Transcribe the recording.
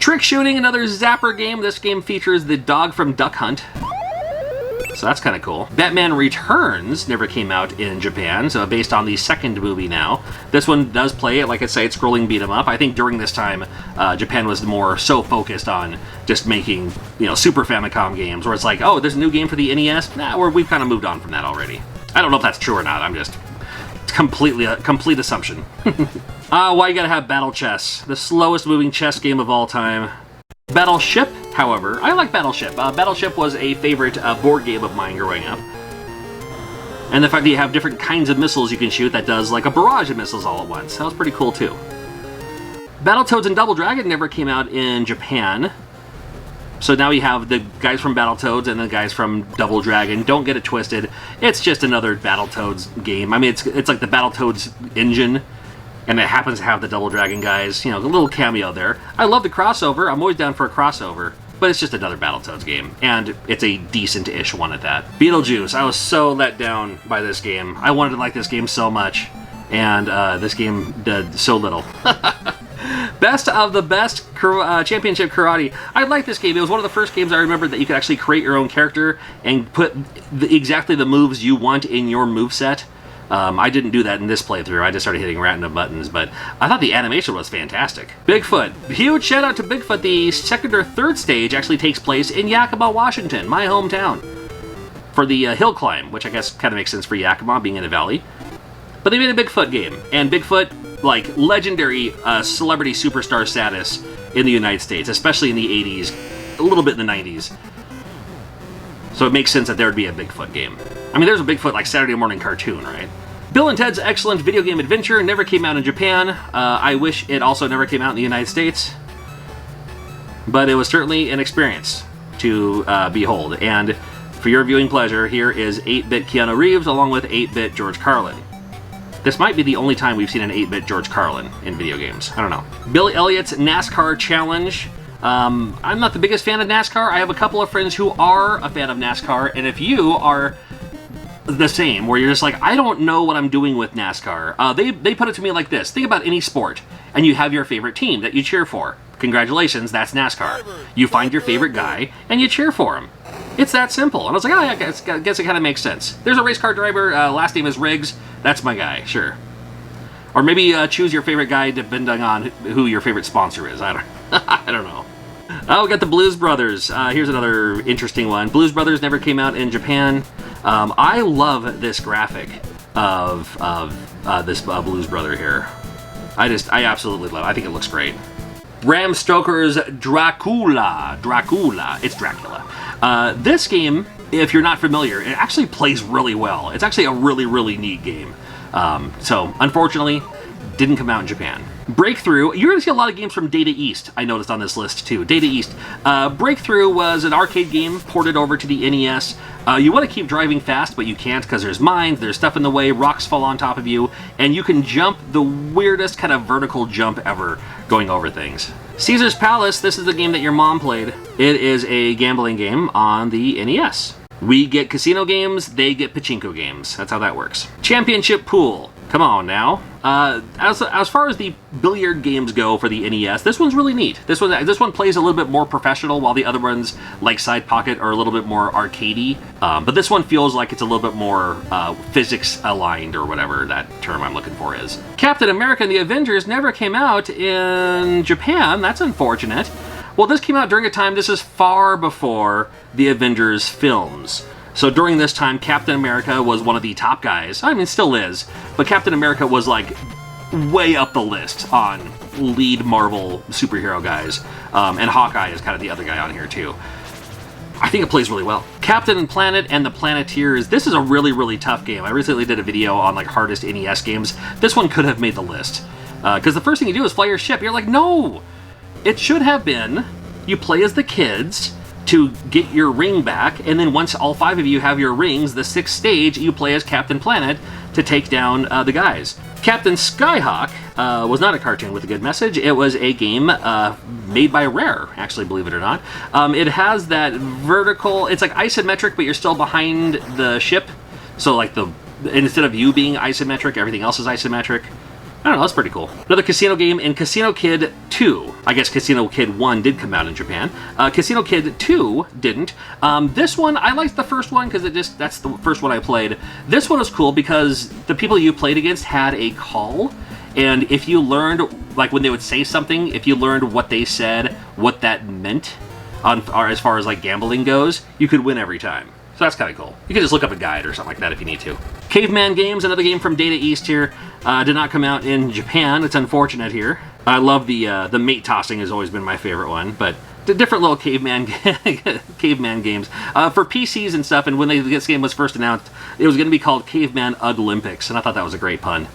Trick Shooting, another Zapper game. This game features the dog from Duck Hunt. So that's kind of cool. Batman Returns never came out in Japan, so based on the second movie now. This one does play, like I say, it's scrolling beat 'em up. I think during this time, Japan was more so focused on just making, Super Famicom games, where it's like, oh, there's a new game for the NES? Nah, we've kind of moved on from that already. I don't know if that's true or not. I'm just complete assumption. Why you gotta have Battle Chess? The slowest moving chess game of all time. Battleship, however, I like Battleship. Battleship was a favorite board game of mine growing up. And the fact that you have different kinds of missiles you can shoot that does like a barrage of missiles all at once. That was pretty cool too. Battletoads and Double Dragon never came out in Japan. So now you have the guys from Battletoads and the guys from Double Dragon. Don't get it twisted. It's just another Battletoads game. I mean, it's like the Battletoads engine. And it happens to have the Double Dragon guys, a little cameo there. I love the crossover. I'm always down for a crossover. But it's just another Battletoads game. And it's a decent-ish one at that. Beetlejuice. I was so let down by this game. I wanted to like this game so much. And this game did so little. Best of the best championship karate. I like this game. It was one of the first games I remember that you could actually create your own character and put exactly the moves you want in your moveset. I didn't do that in this playthrough. I just started hitting random buttons, but I thought the animation was fantastic. Bigfoot. Huge shout out to Bigfoot. The second or third stage actually takes place in Yakima, Washington, my hometown, for the hill climb, which I guess kind of makes sense for Yakima being in a valley. But they made a Bigfoot game, and Bigfoot, like, legendary celebrity superstar status in the United States, especially in the 80s, a little bit in the 90s. So it makes sense that there would be a Bigfoot game. I mean, there's a Bigfoot, like, Saturday morning cartoon, right? Bill and Ted's Excellent Video Game Adventure never came out in Japan. I wish it also never came out in the United States. But it was certainly an experience to behold. And for your viewing pleasure, here is 8-bit Keanu Reeves along with 8-bit George Carlin. This might be the only time we've seen an 8-bit George Carlin in video games. I don't know. Billy Elliott's NASCAR Challenge. I'm not the biggest fan of NASCAR. I have a couple of friends who are a fan of NASCAR, and if you are the same, where you're just like, I don't know what I'm doing with NASCAR, they put it to me like this. Think about any sport, and you have your favorite team that you cheer for. Congratulations, that's NASCAR. You find your favorite guy, and you cheer for him. It's that simple. And I was like, oh, yeah, I guess it kind of makes sense. There's a race car driver, last name is Riggs. That's my guy, sure. Or maybe choose your favorite guy depending on who your favorite sponsor is. I don't know. Oh, we got the Blues Brothers. Here's another interesting one. Blues Brothers never came out in Japan. I love this graphic of this Blues Brother here. I absolutely love it. I think it looks great. Bram Stoker's Dracula. It's Dracula. This game, if you're not familiar, it actually plays really well. It's actually a really, really neat game. So, unfortunately, didn't come out in Japan. Breakthrough, you're going to see a lot of games from Data East, I noticed on this list too. Data East. Breakthrough was an arcade game ported over to the NES. You want to keep driving fast, but you can't because there's mines, there's stuff in the way, rocks fall on top of you, and you can jump the weirdest kind of vertical jump ever going over things. Caesar's Palace, this is the game that your mom played. It is a gambling game on the NES. We get casino games, they get pachinko games. That's how that works. Championship Pool. Come on now. As far as the billiard games go for the NES, this one's really neat. This one plays a little bit more professional, while the other ones, like Side Pocket, are a little bit more arcadey. But this one feels like it's a little bit more physics aligned, or whatever that term I'm looking for is. Captain America and the Avengers never came out in Japan. That's unfortunate. Well, this came out during a time, this is far before the Avengers films. So during this time, Captain America was one of the top guys. I mean, still is. But Captain America was like way up the list on lead Marvel superhero guys. And Hawkeye is kind of the other guy on here too. I think it plays really well. Captain Planet and the Planeteers. This is a really, really tough game. I recently did a video on like hardest NES games. This one could have made the list. Because the first thing you do is fly your ship. You're like, no! It should have been, you play as the kids to get your ring back, and then once all 5 of you have your rings, the 6th stage, you play as Captain Planet to take down the guys. Captain Skyhawk was not a cartoon with a good message. It was a game made by Rare, actually, believe it or not. It has that vertical, it's like isometric, but you're still behind the ship. So like instead of you being isometric, everything else is isometric. I don't know, that's pretty cool. Another casino game in Casino Kid 2. I guess Casino Kid 1 did come out in Japan. Casino Kid 2 didn't. This one, I liked the first one because that's the first one I played. This one was cool because the people you played against had a call, and if you learned, like when they would say something, if you learned what they said, what that meant, or as far as like gambling goes, you could win every time. So that's kind of cool. You can just look up a guide or something like that if you need to. Caveman Games, another game from Data East here, did not come out in Japan. It's unfortunate here. I love the mate tossing has always been my favorite one, but the different little caveman games for PCs and stuff. And when this game was first announced, it was going to be called Caveman Olympics, and I thought that was a great pun.